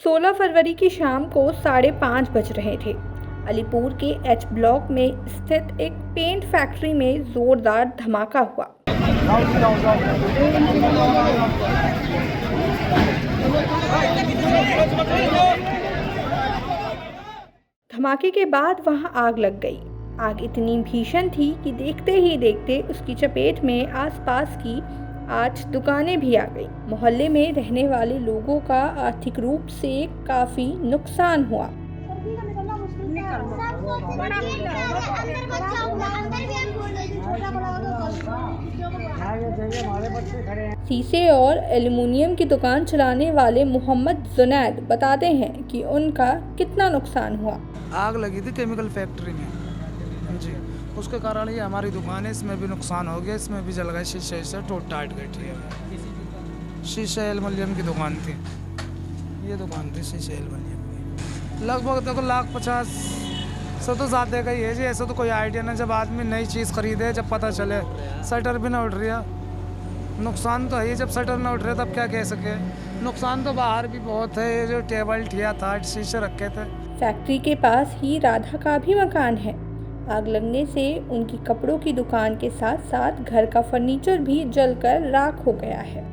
16 फरवरी की शाम को 5:30 बज रहे थे। अलीपुर के एच ब्लॉक में स्थित एक पेंट फैक्ट्री में जोरदार धमाका हुआ। धमाके के बाद वहां आग लग गई। आग इतनी भीषण थी कि देखते ही देखते उसकी चपेट में आसपास की 8 दुकानें भी आ गई। मोहल्ले में रहने वाले लोगों का आर्थिक रूप से काफी नुकसान हुआ। शीशे और एल्युमिनियम की दुकान चलाने वाले मोहम्मद जुनैद बताते हैं कि उनका कितना नुकसान हुआ। आग लगी थी केमिकल फैक्ट्री में जी, उसके कारण ये हमारी दुकान है, इसमें भी नुकसान हो गया, इसमें भी जल गए शीशे से टूट टाट गई थी। शीशे एल्युमिनियम की दुकान थी, ये दुकान थी शीशे एल्युमिनियम की। लगभग देखो 1,50,000 से तो ज़्यादा का ही है जी। ऐसा तो कोई आइडिया नहीं, जब आदमी नई चीज़ खरीदे, जब पता चले शटर भी ना उठ रही है, नुकसान तो है ही। जब शटर ना उठ रहे तब क्या कह सके। नुकसान तो बाहर भी बहुत है, जो टेबल ठिया था, शीशे रखे थे। फैक्ट्री के पास ही राधा का भी मकान है। आग लगने से उनकी कपड़ों की दुकान के साथ साथ घर का फर्नीचर भी जलकर राख हो गया है।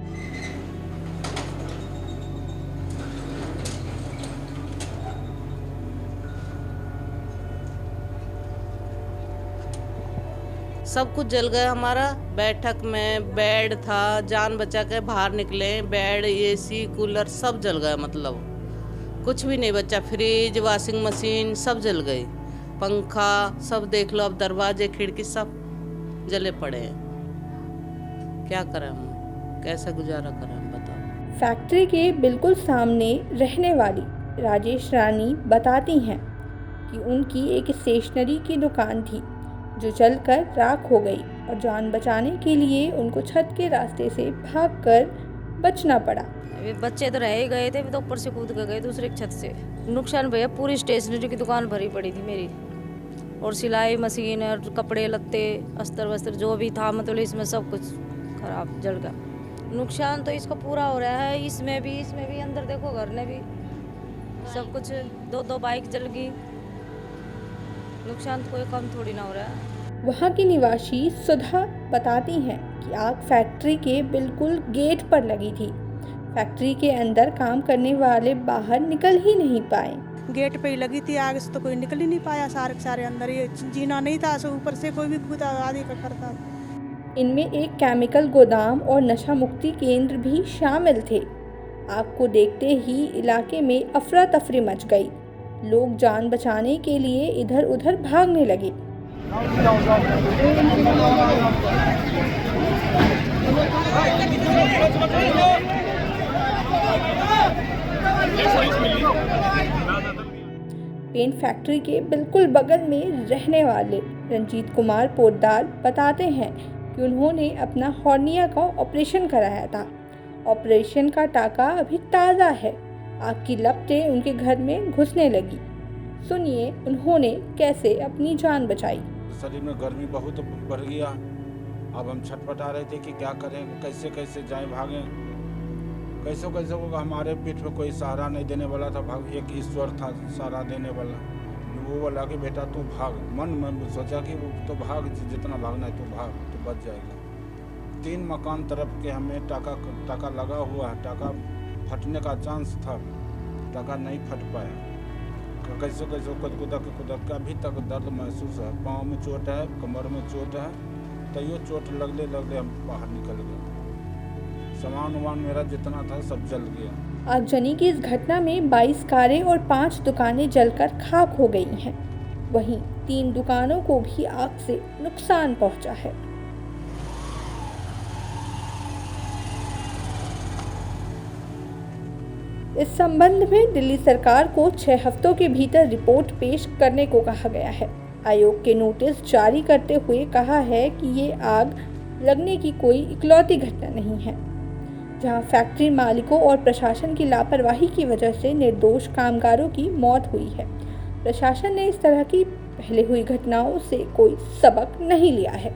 सब कुछ जल गया हमारा। बैठक में बेड था, जान बचा के बाहर निकले। बेड, एसी, कूलर सब जल गया, मतलब कुछ भी नहीं बचा। फ्रिज, वॉशिंग मशीन सब जल गई। पंखा सब देख लो, अब दरवाजे खिड़की सब जले पड़े हैं। क्या करें हम, कैसे गुजारा करें हम, बताओ। फैक्ट्री के बिल्कुल सामने रहने वाली राजेश रानी बताती हैं कि उनकी एक स्टेशनरी की दुकान थी जो जलकर राख हो गई और जान बचाने के लिए उनको छत के रास्ते से भागकर बचना पड़ा। बच्चे तो रह ही गए थे, तो ऊपर से कूद के गए दूसरे की छत से। नुकसान भैया पूरी स्टेशनरी की दुकान भरी पड़ी थी मेरी, और सिलाई मशीन और कपड़े लत्ते अस्तर वस्त्र जो भी था, मतलब इसमें सब कुछ खराब जल गया। नुकसान तो इसको पूरा हो रहा है, इसमें भी अंदर देखो घर में भी सब कुछ। 2 बाइक जल गई। नुकसान तो कोई कम थोड़ी ना हो रहा है। वहाँ की निवासी सुधा बताती हैं कि आग फैक्ट्री के बिल्कुल गेट पर लगी थी। फैक्ट्री के अंदर काम करने वाले बाहर निकल ही नहीं पाए। गेट पे ही लगी थी आग से, तो कोई निकल ही नहीं पाया। सारे अंदर, ये जीना नहीं था, सो ऊपर से कोई भी कूदा आदि का करता। इनमें एक केमिकल गोदाम और नशा मुक्ति केंद्र भी शामिल थे। आग को देखते ही इलाके में अफरा तफरी मच गई। लोग जान बचाने के लिए इधर उधर भागने लगे। पेंट फैक्ट्री के बिल्कुल बगल में रहने वाले रंजीत कुमार पोद्दार बताते हैं कि उन्होंने अपना हॉर्निया का ऑपरेशन कराया था। ऑपरेशन का टाका अभी ताज़ा है। आग की लपटें उनके घर में घुसने लगी। सुनिए उन्होंने कैसे अपनी जान बचाई। शरीर में गर्मी बहुत बढ़ गया। अब हम छटपटा रहे थे कि क्या करें, कैसे कैसे जाएं, भागें, कैसे कैसे होगा। हमारे पीठ पे कोई सहारा नहीं देने वाला था। भाग एक ईश्वर था सहारा देने वाला। वो बोला कि बेटा तू भाग। मन में सोचा कि वो तो भाग, जितना भागना है तू भाग, तो बच जाएगा। 3 मकान तरफ के हमें टाका लगा हुआ है। टाका फटने का चांस था, टाका नहीं फट पाया। कैसे कैसे कुदक के अभी तक दर्द महसूस है। पाँव में चोट है, कमर में चोट है, तैयो चोट लगले हम बाहर निकल गए। सामान मेरा जितना था सब जल गया। आगजनी की इस घटना में 22 कारें और 5 दुकानें जलकर खाक हो गई हैं। वहीं 3 दुकानों को भी आग से नुकसान पहुंचा है। इस संबंध में दिल्ली सरकार को 6 हफ्तों के भीतर रिपोर्ट पेश करने को कहा गया है। आयोग के नोटिस जारी करते हुए कहा है कि ये आग लगने की कोई इकलौती घटना नहीं है, जहां फैक्ट्री मालिकों और प्रशासन की लापरवाही की वजह से निर्दोष कामगारों की मौत हुई है। प्रशासन ने इस तरह की पहले हुई घटनाओं से कोई सबक नहीं लिया है।